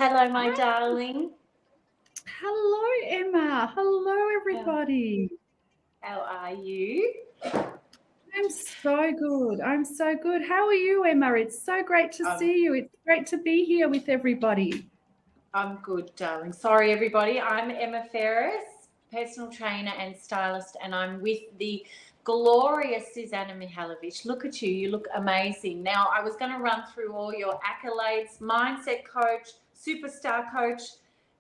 Hello, my Hi. darling. Hello, Emma. Hello, everybody. How are you? I'm so good. I'm so good. How are you, Emma? It's so great to Um, see you. It's great to be here with everybody. I'm good, darling. Sorry, everybody. I'm Emma Ferris, personal trainer and stylist, and I'm with the glorious Suzana Mihajlovic. Look at you. You look amazing. Now, I was going to run through all your accolades: mindset coach, superstar coach,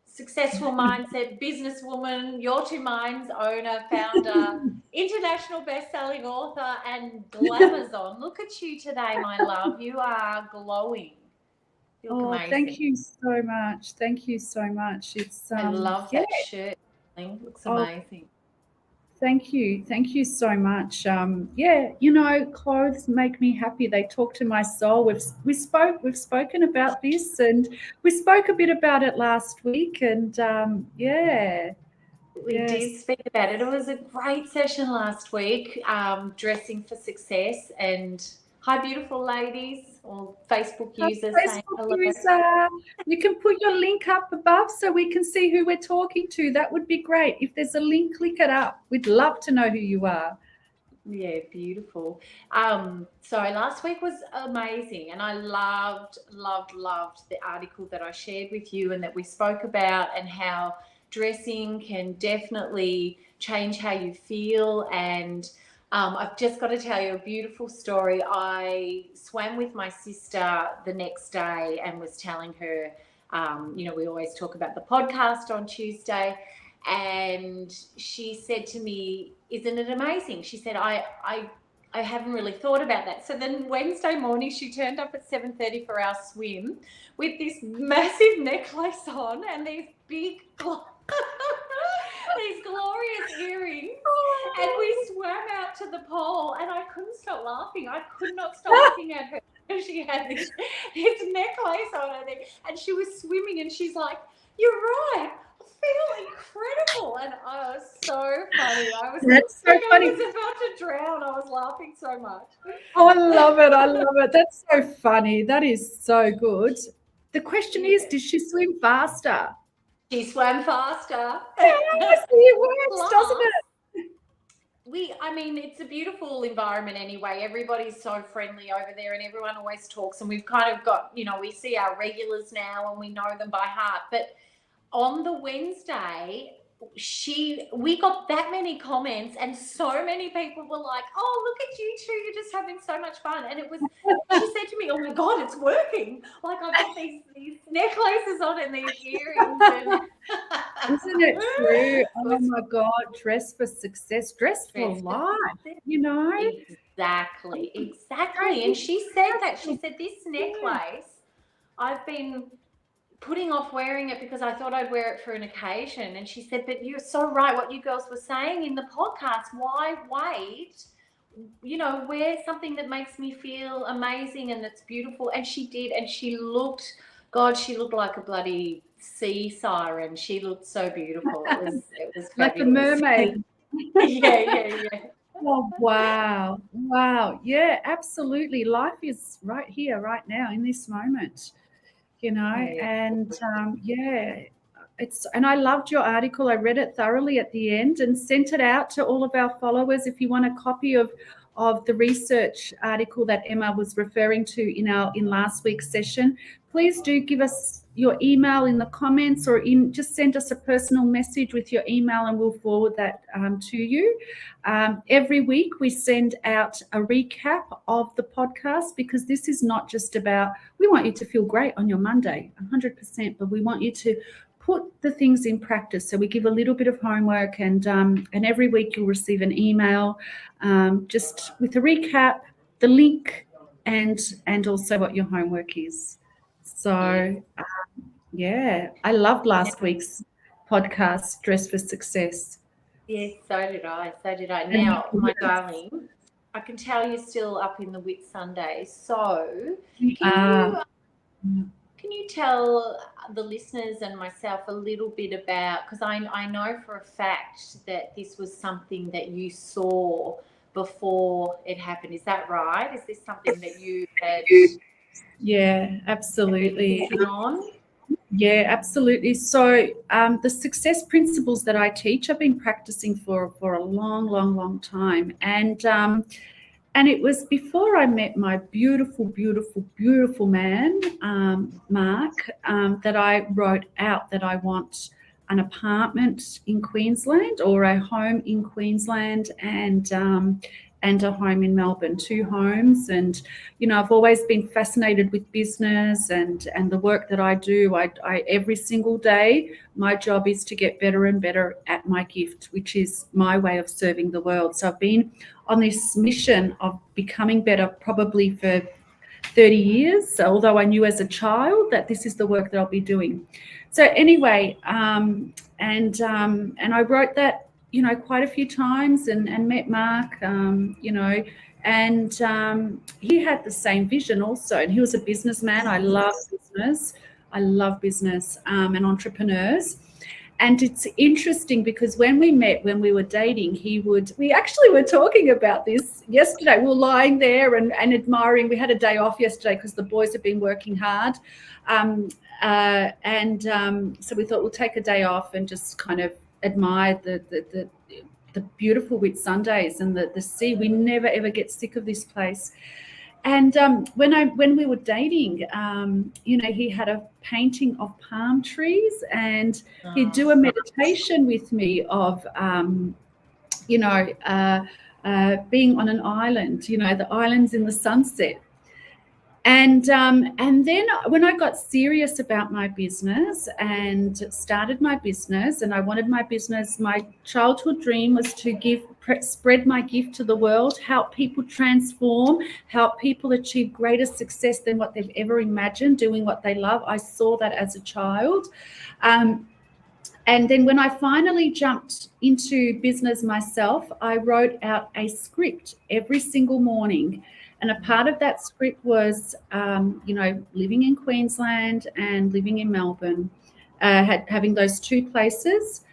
successful mindset, businesswoman, Your Two Minds owner, founder, international best-selling author, and Glamazon. Look at you today, my love. You are glowing. You look Oh, amazing. thank you so much. Thank you so much. It's I love yeah. that shirt. It looks Oh, amazing. thank you. Thank you so much. Yeah, clothes make me happy. They talk to my soul. We've spoken about this, and we spoke a bit about it last week. And yeah, We did yes. speak about it. It was a great session last week, dressing for success. And hi, beautiful ladies or Facebook users saying Facebook hello. user, you can put your link up above so we can see who we're talking to. That would be great. If there's a link, click it up. We'd love to know who you are. Yeah, beautiful. So last week was amazing, and I loved the article that I shared with you and that we spoke about, and how dressing can definitely change how you feel. And I've just got to tell you a beautiful story. I swam with my sister the next day and was telling her, we always talk about the podcast on Tuesday. And she said to me, "Isn't it amazing?" She said, I haven't really thought about that. So then Wednesday morning, she turned up at 7:30 for our swim with this massive necklace on and these big these glorious earrings. And we swam out to the pole, and I couldn't stop laughing. I could not stop looking at her. She had this necklace on her, and she was swimming, and she's like, "You're right. I feel incredible." And I was so funny. That's so funny. I was about to drown. I was laughing so much. Oh, I love it. I love it. That's so funny. That is so good. The question is, did she swim faster? She swam faster. Yes, it works, doesn't it? It's a beautiful environment anyway. Everybody's so friendly over there, and everyone always talks, and we've kind of got, we see our regulars now and we know them by heart. But on the Wednesday, we got that many comments, and so many people were like, "Oh, look at you two, you're just having so much fun." And she said to me, "Oh my God, it's working. Like, I've got these necklaces on and these earrings." And isn't it true? Oh my God, dress for success, dress for life, Exactly. And she said that. She said, "This necklace, I've been putting off wearing it because I thought I'd wear it for an occasion." And she said, "But you're so right, what you girls were saying in the podcast. Why wait? Wear something that makes me feel amazing and that's beautiful." And she did. And she looked like a bloody sea siren. She looked so beautiful. It was like a fabulous. mermaid. Yeah. Oh, wow. Wow. Yeah, absolutely. Life is right here, right now, in this moment, and and I loved your article. I read it thoroughly at the end and sent it out to all of our followers. If you want a copy of the research article that Emma was referring to in last week's session, please do give us your email in the comments, or just send us a personal message with your email, and we'll forward that to you. Every week we send out a recap of the podcast, because this is not just about, we want you to feel great on your Monday, 100%, but we want you to put the things in practice. So we give a little bit of homework, and every week you'll receive an email just with a recap, the link, and also what your homework is. So I loved last week's podcast, Dress for Success. Yes, so did I. Now, my darling, I can tell you're still up in the Whit Sunday. So can you tell the listeners and myself a little bit about, because I know for a fact that this was something that you saw before it happened. Is that right? Is this something that you had? Yeah, absolutely. On? Yeah, absolutely. So the success principles that I teach, I've been practicing for a long, long, long time, and it was before I met my beautiful, beautiful, beautiful man, Mark, that I wrote out that I want an apartment in Queensland or a home in Queensland and a home in Melbourne, 2 homes. And, you know, I've always been fascinated with business and the work that I do. I every single day, my job is to get better and better at my gift, which is my way of serving the world. So I've been on this mission of becoming better probably for 30 years, although I knew as a child that this is the work that I'll be doing. So anyway, and I wrote that, you know, quite a few times and met Mark, you know, and he had the same vision also. And he was a businessman. I love business. I love business and entrepreneurs. And it's interesting because when we met, when we were dating, we actually were talking about this yesterday. We were lying there and admiring. We had a day off yesterday because the boys have been working hard. So we thought we'll take a day off and just kind of admire the beautiful Whitsundays and the sea. We never, ever get sick of this place. And when we were dating, you know, he had a painting of palm trees, and he'd do a meditation with me of, you know, being on an island, you know, the islands in the sunset. And then when I got serious about my business and started my business, and I wanted my business, my childhood dream was to spread my gift to the world, help people transform, help people achieve greater success than what they've ever imagined, doing what they love. I saw that as a child. And then when I finally jumped into business myself, I wrote out a script every single morning. And a part of that script was, you know, living in Queensland and living in Melbourne, having those 2 places,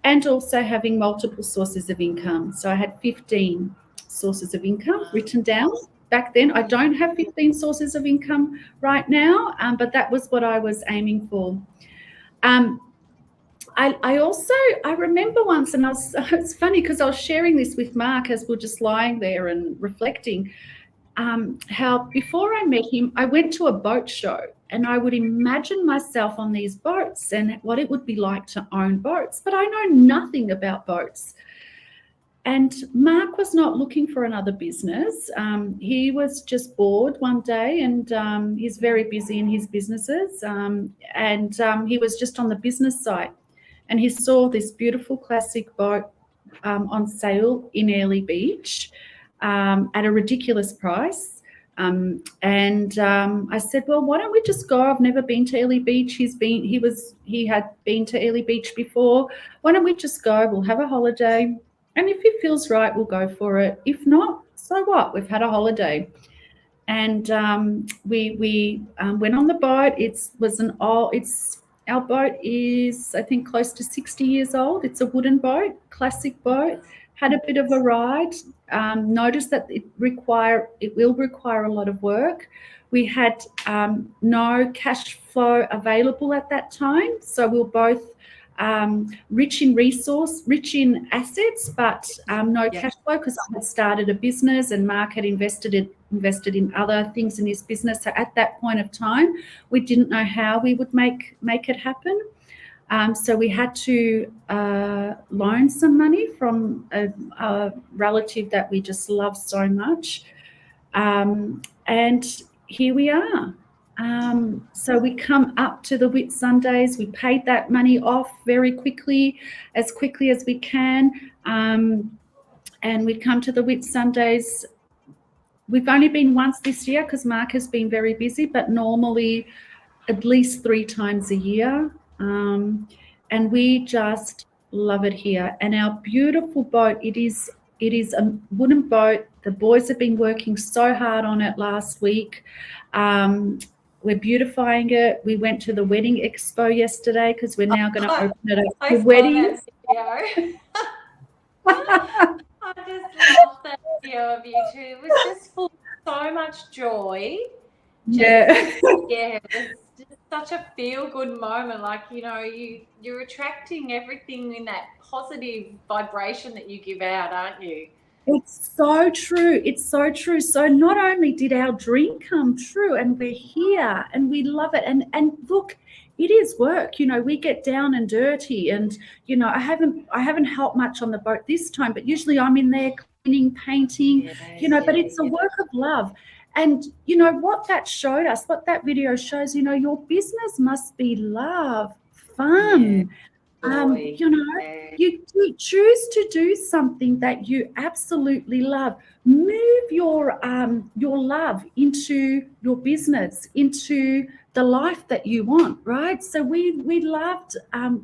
and also having multiple sources of income. So I had 15 sources of income written down back then. I don't have 15 sources of income right now, but that was what I was aiming for. I remember once, and it's funny because I was sharing this with Mark as we're just lying there and reflecting, how before I met him, I went to a boat show and I would imagine myself on these boats and what it would be like to own boats, but I know nothing about boats. And Mark was not looking for another business. He was just bored one day, and he's very busy in his businesses, and he was just on the business side, and he saw this beautiful classic boat on sale in Airlie Beach, at a ridiculous price. And I said, well, why don't we just go? I've never been to Airlie Beach. He had been to Airlie Beach before. Why don't we just go? We'll have a holiday. And if it feels right, we'll go for it. If not, so what? We've had a holiday. And we went on the boat. Our boat is, I think, close to 60 years old. It's a wooden boat, classic boat. Had a bit of a ride. Noticed that it will require a lot of work. We had no cash flow available at that time, so we were both rich in assets, but no cash flow because I had started a business and Mark had invested in other things in his business. So at that point of time, we didn't know how we would make it happen. So we had to loan some money from a relative that we just love so much. And here we are. So we come up to the Whitsundays. We paid that money off very quickly as we can. And we come to the Whitsundays. We've only been once this year because Mark has been very busy, but normally at least 3 times a year. And we just love it here. And our beautiful boat, it is a wooden boat. The boys have been working so hard on it last week. We're beautifying it. We went to the wedding expo yesterday because we're now going to open it up for weddings. I just love that video of you two. It was just full of so much joy. Yeah. Yeah, it was just such a feel-good moment. Like, you're attracting everything in that positive vibration that you give out, aren't you? It's so true. It's so true. So not only did our dream come true and we're here and we love it. And look, it is work. We get down and dirty, and I haven't helped much on the boat this time, but usually I'm in there cleaning, painting, but it's a work of love. And what that showed us, what that video shows, your business must be love, fun. You choose to do something that you absolutely love. Move your love into your business, into the life that you want, right? So we loved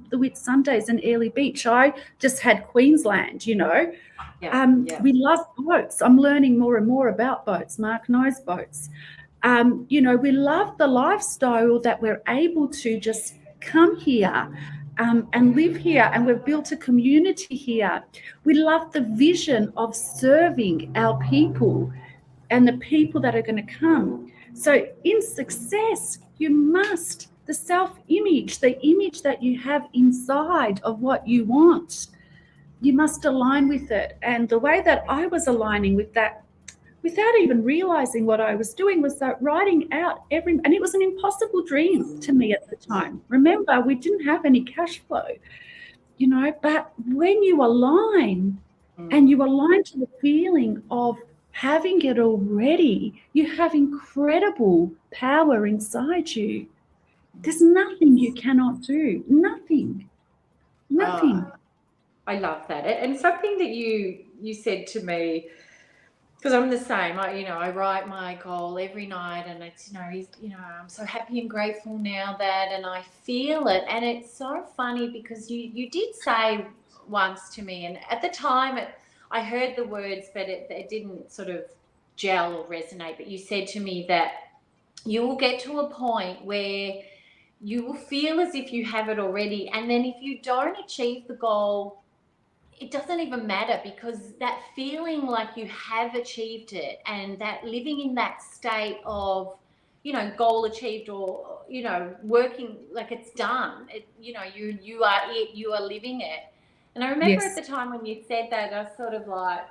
the Whit Sundays in Airlie Beach. I just had Queensland, We love boats. I'm learning more and more about boats. Mark knows boats. We love the lifestyle that we're able to just come here and live here, and we've built a community here. We love the vision of serving our people and the people that are going to come. So in success, you must, the self-image, the image that you have inside of what you want, you must align with it. And the way that I was aligning with that, without even realizing what I was doing, was that writing out and it was an impossible dream to me at the time. Remember, we didn't have any cash flow, but when you align and you align to the feeling of having it already, you have incredible power inside you. There's nothing you cannot do. Nothing. I love that. And something that you said to me, because I'm the same. I write my goal every night, and it's, I'm so happy and grateful now that, and I feel it. And it's so funny because you did say once to me, and at the time I heard the words, but it didn't sort of gel or resonate. But you said to me that you will get to a point where you will feel as if you have it already. And then if you don't achieve the goal, it doesn't even matter, because that feeling like you have achieved it, and that living in that state of, goal achieved, or, working like it's done, you are it, you are living it. And I remember at the time when you said that, I was sort of like,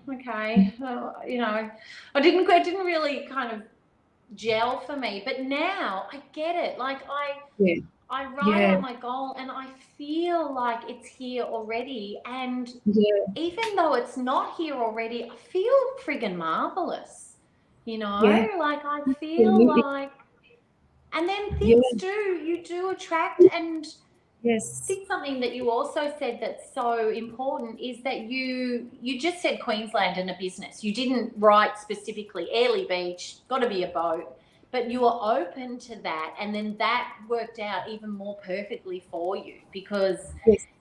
okay, it didn't really kind of gel for me. But now I get it. Like I write out my goal and I feel like it's here already. And even though it's not here already, I feel friggin' marvelous, like I feel like, and then things you do attract. And I think something that you also said that's so important is that you just said Queensland in a business. You didn't write specifically Airlie Beach, got to be a boat. But you were open to that, and then that worked out even more perfectly for you, because, just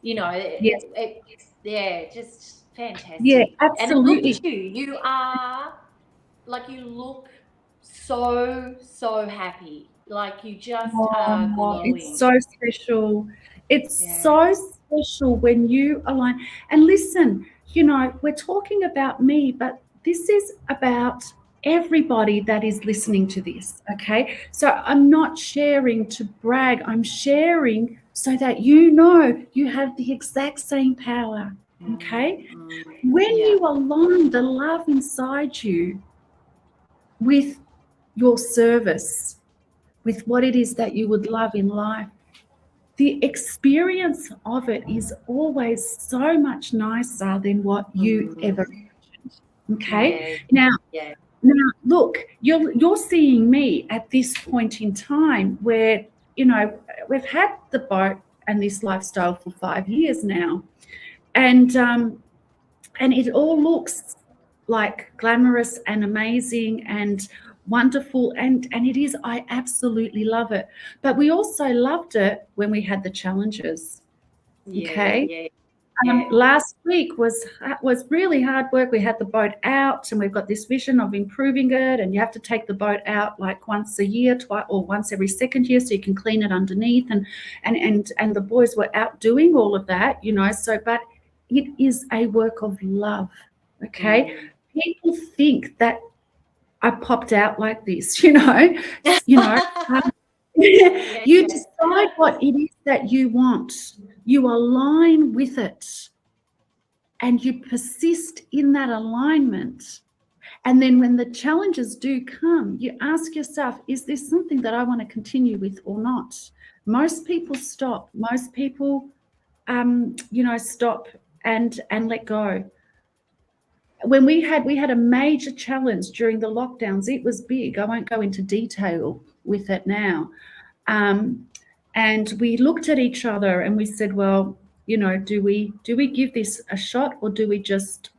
fantastic. Yeah, absolutely. And look at you. You are, like, you look so, so happy. Like, you just are glowing. It's so special. It's so special when you align. And listen, we're talking about me, but this is about everybody that is listening to this, okay? So I'm not sharing to brag. I'm sharing so that you have the exact same power, okay? When you align the love inside you with your service, with what it is that you would love in life, the experience of it is always so much nicer than what you ever imagined, okay? Now, look, you're seeing me at this point in time where, we've had the boat and this lifestyle for 5 years now, and it all looks like glamorous and amazing and wonderful, and it is. I absolutely love it. But we also loved it when we had the challenges. Okay. Last week was really hard work. We had the boat out, and we've got this vision of improving it, and you have to take the boat out like once a year, or once every second year, so you can clean it underneath, and the boys were out doing all of that, so, but it is a work of love, okay? People think that I popped out like this, You decide what it is that you want. You align with it. And you persist in that alignment. And then when the challenges do come, you ask yourself, is this something that I want to continue with or not? Most people stop. Most people, stop and let go. When we had a major challenge during the lockdowns, it was big. I won't go into detail with it now. And we looked at each other and we said, well, do we give this a shot, or do we just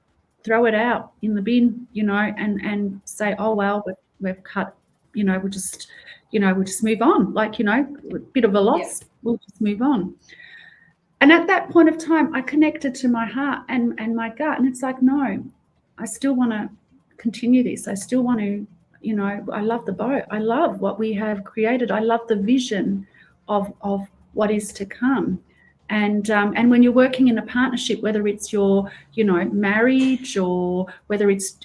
throw it out in the bin, and say, oh well, we've cut, we'll just move on, a bit of a loss, we'll just move on. And at that point of time, I connected to my heart and my gut, and it's like, no, I still want to continue this. I still want to, I love the boat. I love what we have created. I love the vision of what is to come. And when you're working in a partnership, whether it's your, marriage, or whether it's,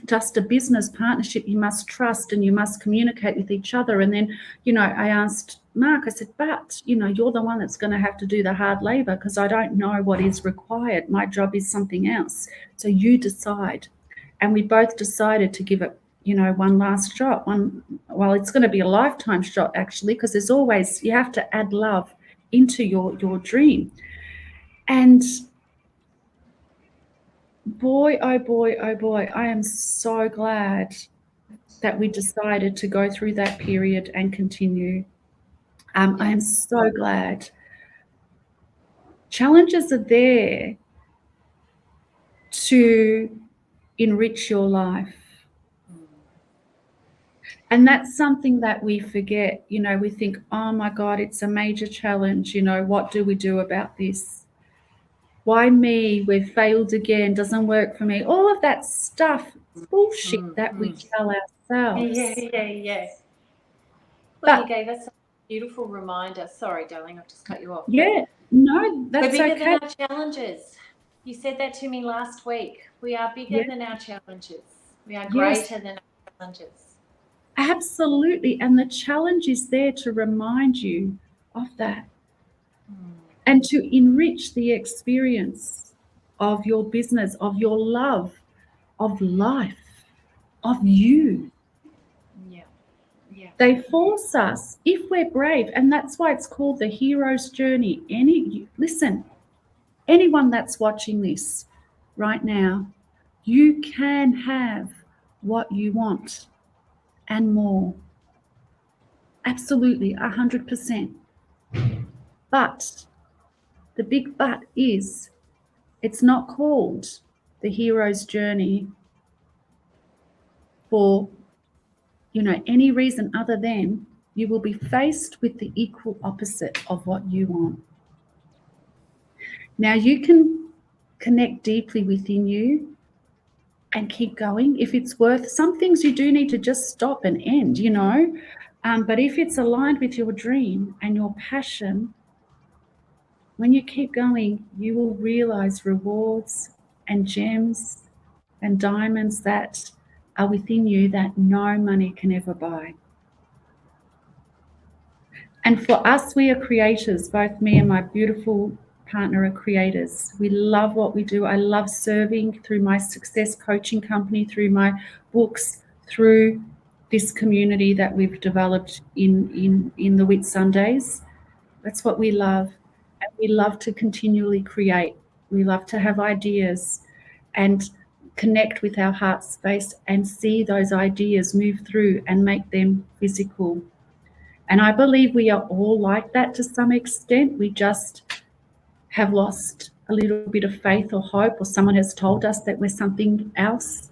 just a business partnership, you must trust and you must communicate with each other. And then, I asked Mark, I said, but, you're the one that's going to have to do the hard labor, because I don't know what is required. My job is something else. So you decide. And we both decided to give it, one last shot. It's going to be a lifetime shot, actually, because there's always, you have to add love into your dream. And boy, oh boy, oh boy, I am so glad that we decided to go through that period and continue. I am so glad. Challenges are there to enrich your life. And that's something that we forget. We think, oh my God, it's a major challenge. What do we do about this? Why me? We've failed again. Doesn't work for me. All of that stuff, bullshit that we tell ourselves. Yeah. Well, you gave us a beautiful reminder. Sorry, darling, I've just cut you off. Yeah, no, that's okay. We're bigger than our challenges. You said that to me last week. We are bigger than our challenges. We are greater than our challenges. Absolutely. And the challenge is there to remind you of that and to enrich the experience of your business, of your love, of life, of you. They force us, if we're brave, and that's why it's called the hero's journey. Listen, anyone that's watching this right now, you can have what you want and more. Absolutely, 100%. But the big but is, it's not called the hero's journey for any reason other than you will be faced with the equal opposite of what you want. Now, you can connect deeply within you and keep going. If it's worth, some things you do need to just stop and end, but if it's aligned with your dream and your passion, when you keep going, you will realize rewards and gems and diamonds that are within you that no money can ever buy. And for us, we are creators. Both me and my beautiful partner are creators. We love what we do. I love serving through my success coaching company, through my books, through this community that we've developed in the Whit Sundays. That's what we love. And we love to continually create. We love to have ideas and connect with our heart space and see those ideas move through and make them physical. And I believe we are all like that to some extent. We just have lost a little bit of faith or hope, or someone has told us that we're something else.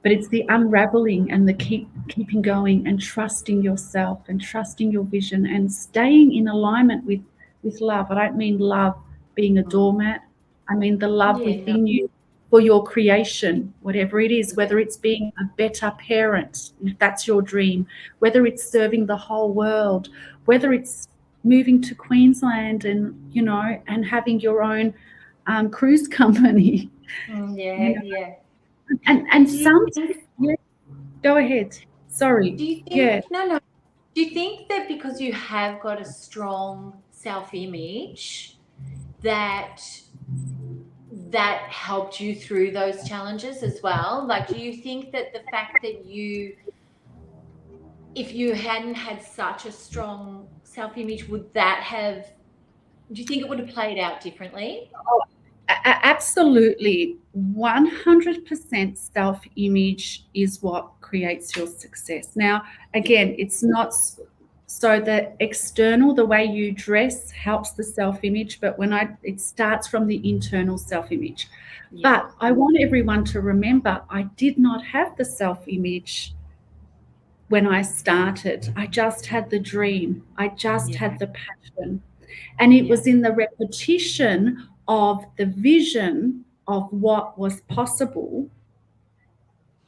But it's the unraveling and the keeping going and trusting yourself and trusting your vision and staying in alignment with love. I don't mean love being a doormat. I mean the love within you for your creation, whatever it is, whether it's being a better parent, if that's your dream, whether it's serving the whole world, whether it's moving to Queensland and, and having your own cruise company. Yeah. And some, Go ahead. Sorry. Do you think, Yeah. no, do you think that because you have got a strong self-image that helped you through those challenges as well? Like, do you think that the fact that if you hadn't had such a strong self-image, do you think it would have played out differently? Absolutely. 100% self-image is what creates your success. Now, again, it's not so the external, the way you dress helps the self-image, but it starts from the internal self-image. Yeah. But I want everyone to remember, I did not have the self-image when I started. I just had the dream. I just had the passion. And it was in the repetition of the vision of what was possible,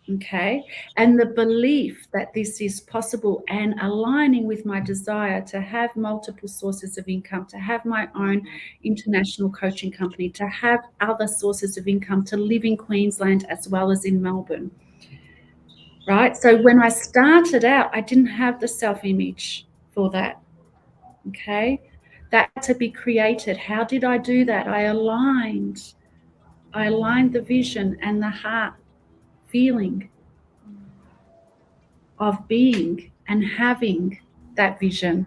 okay, and the belief that this is possible, and aligning with my desire to have multiple sources of income, to have my own international coaching company, to have other sources of income, to live in Queensland as well as in Melbourne. Right? So when I started out, I didn't have the self-image for that. Okay? That had to be created. How did I do that? I aligned the vision and the heart feeling of being and having that vision.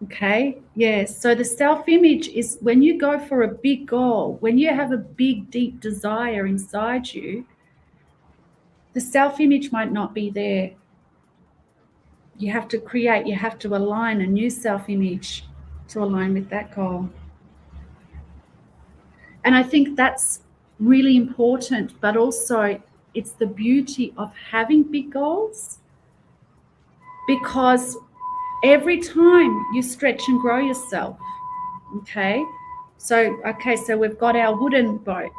Okay? Yes. So the self-image is when you go for a big goal, when you have a big, deep desire inside you, the self-image might not be there. You have to create, you have to align a new self-image to align with that goal. And I think that's really important, but also it's the beauty of having big goals, because every time you stretch and grow yourself, okay? So we've got our wooden boat,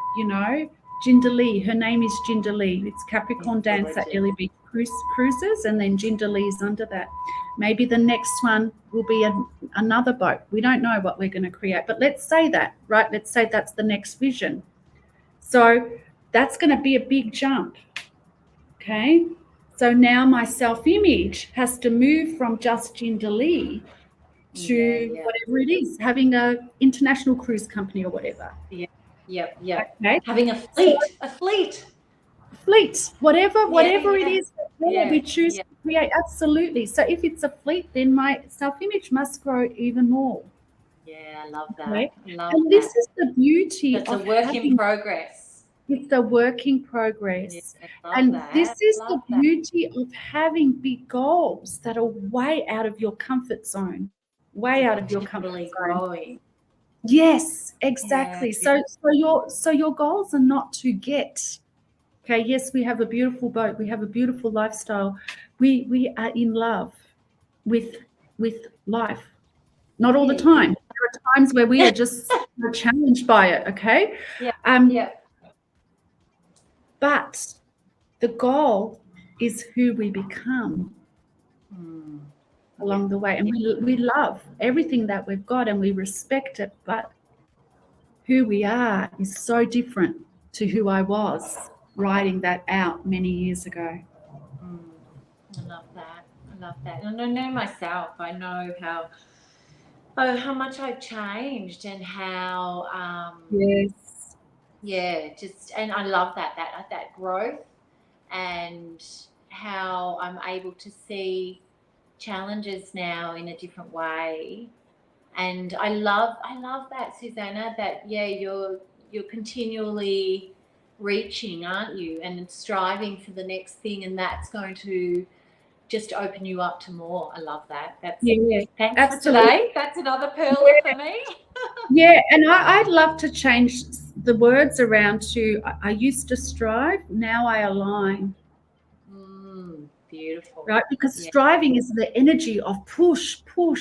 Jinda Lee, her name is Jinda Lee. It's Capricorn Dance at Illy Beach Cruises, and then Jinda Lee's under that. Maybe the next one will be another boat. We don't know what we're going to create, but let's say that, right? Let's say that's the next vision. So that's going to be a big jump, okay? So now my self-image has to move from just Jinda Lee to whatever it is, having an international cruise company or whatever. Yep. Okay. Having a fleet. Whatever it is that we choose to create. Absolutely. So if it's a fleet, then my self-image must grow even more. Yeah, I love that. Okay? And this is the beauty of a work in progress. It's a work in progress. This is the beauty of having big goals that are way out of your comfort zone. Way out of your comfort zone. Growing. Yes, exactly. So your goals are not to get. Okay, yes, we have a beautiful boat, we have a beautiful lifestyle. We are in love with life. Not all the time. There are times where we are just challenged by it, okay? But the goal is who we become along the way. And we love everything that we've got and we respect it, but who we are is so different to who I was writing that out many years ago. I love that. And I know myself. I know how much I've changed and how and I love that growth and how I'm able to see challenges now in a different way. And I love that, Suzana, that you're continually reaching, aren't you, and striving for the next thing, and that's going to just open you up to more. I love that. Thanks absolutely. For today. That's another pearl for me. And I'd love to change the words around to I used to strive, now I align. Beautiful. Right? Because striving is the energy of push. We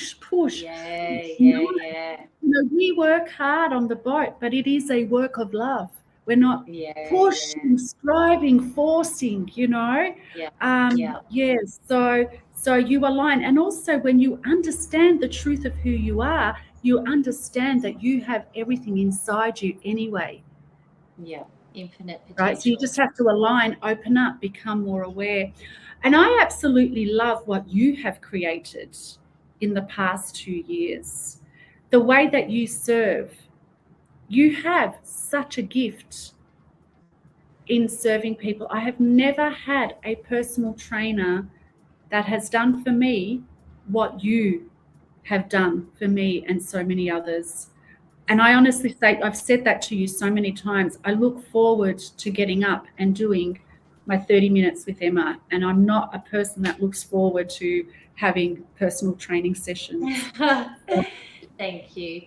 work hard on the boat, but it is a work of love. We're not pushing, striving, forcing, So you align. And also when you understand the truth of who you are, you understand that you have everything inside you anyway. infinite potential. Right? So you just have to align, open up, become more aware. And I absolutely love what you have created in the past 2 years. The way that you serve, you have such a gift in serving people. I have never had a personal trainer that has done for me what you have done for me and so many others. And I honestly say, I've said that to you so many times. I look forward to getting up and doing my 30 minutes with Emma. And I'm not a person that looks forward to having personal training sessions. Thank you.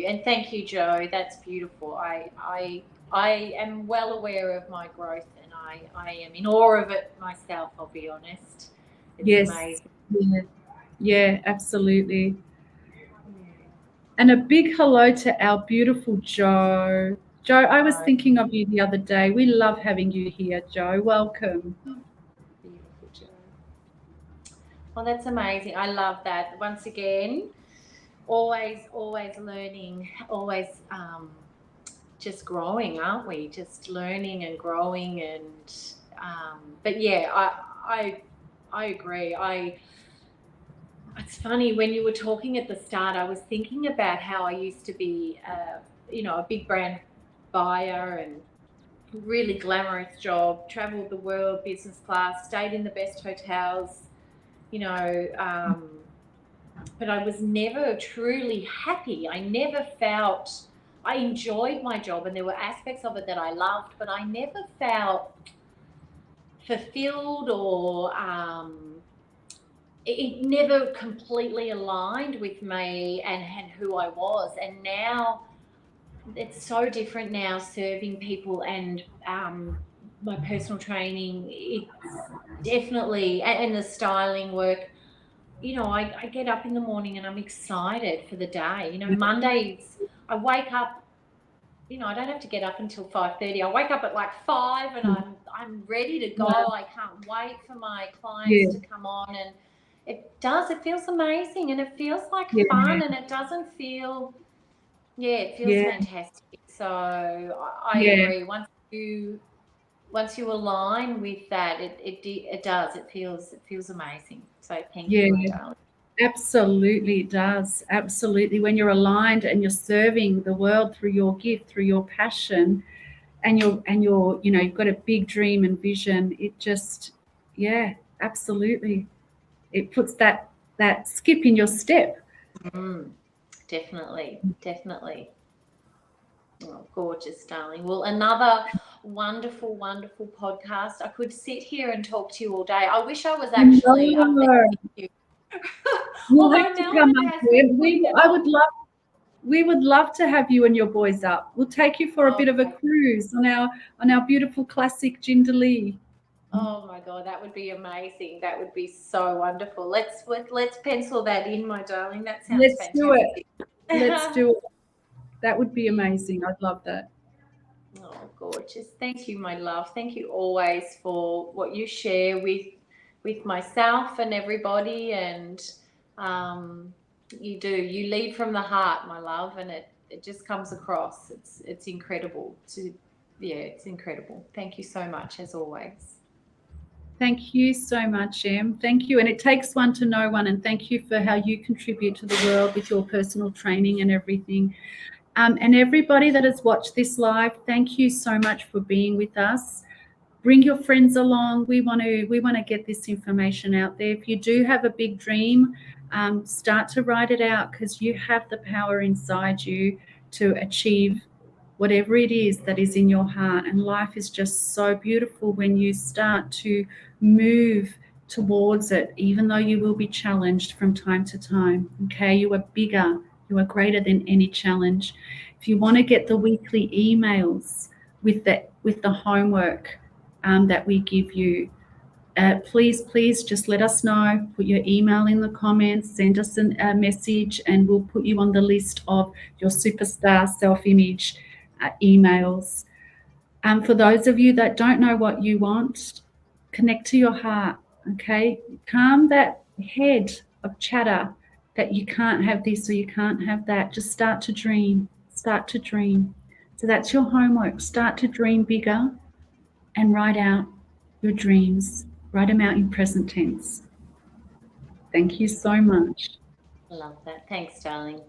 And thank you, Jo. That's beautiful. I am well aware of my growth, and I am in awe of it myself, I'll be honest. It's amazing. Yeah, absolutely. And a big hello to our beautiful Jo. Jo, I was thinking of you the other day. We love having you here, Jo. Welcome. Beautiful, Jo. Well, that's amazing. I love that. Once again, always learning, always just growing, aren't we? Just learning and growing, and but yeah, I agree. It's funny, when you were talking at the start, I was thinking about how I used to be, a big brand buyer and really glamorous job, traveled the world, business class, stayed in the best hotels, but I was never truly happy. I never felt, I enjoyed my job and there were aspects of it that I loved, but I never felt fulfilled, or it never completely aligned with me and who I was. And now it's so different now, serving people and my personal training. It's definitely, and the styling work, I get up in the morning and I'm excited for the day. Mondays, I wake up, I don't have to get up until 5:30. I wake up at like 5 and I'm ready to go. I can't wait for my clients to come on, and it feels amazing, and it feels like fun, and it doesn't feel, it feels fantastic. So I agree. Once you align with that, it does. It feels amazing. So thank you, my darling. Absolutely, it does. Absolutely. When you're aligned and you're serving the world through your gift, through your passion, and you're you've got a big dream and vision, it just, absolutely. It puts that skip in your step. Definitely. Oh, gorgeous, darling. Well, another wonderful podcast. I could sit here and talk to you all day. I wish I was actually up there with you. You'll have to come up here. We would love to have you and your boys up. We'll take you for a bit of a cruise on our beautiful classic Jindalee. Oh my God, that would be amazing. That would be so wonderful. Let's pencil that in, my darling. That sounds fantastic. Let's do it. That would be amazing. I'd love that. Oh, gorgeous. Thank you, my love. Thank you always for what you share with myself and everybody. And you lead from the heart, my love, and it just comes across. It's incredible. It's incredible. Thank you so much, as always. Thank you so much, Em. Thank you. And it takes one to know one. And thank you for how you contribute to the world with your personal training and everything. And everybody that has watched this live, thank you so much for being with us. Bring your friends along. We want to get this information out there. If you do have a big dream, start to write it out, because you have the power inside you to achieve whatever it is that is in your heart. And life is just so beautiful when you start to move towards it, even though you will be challenged from time to time. Okay, you are bigger. You are greater than any challenge. If you want to get the weekly emails with the homework that we give you, please just let us know. Put your email in the comments, send us a message, and we'll put you on the list of your superstar self-image emails. For those of you that don't know what you want, connect to your heart, okay? Calm that head of chatter that you can't have this or you can't have that. Just start to dream. So that's your homework. Start to dream bigger and write out your dreams. Write them out in present tense. Thank you so much. Love that. Thanks, darling.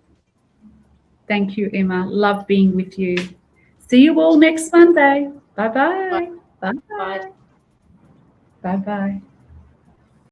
Thank you, Emma. Love being with you. See you all next Monday. Bye-bye. Bye. Bye-bye. Bye-bye.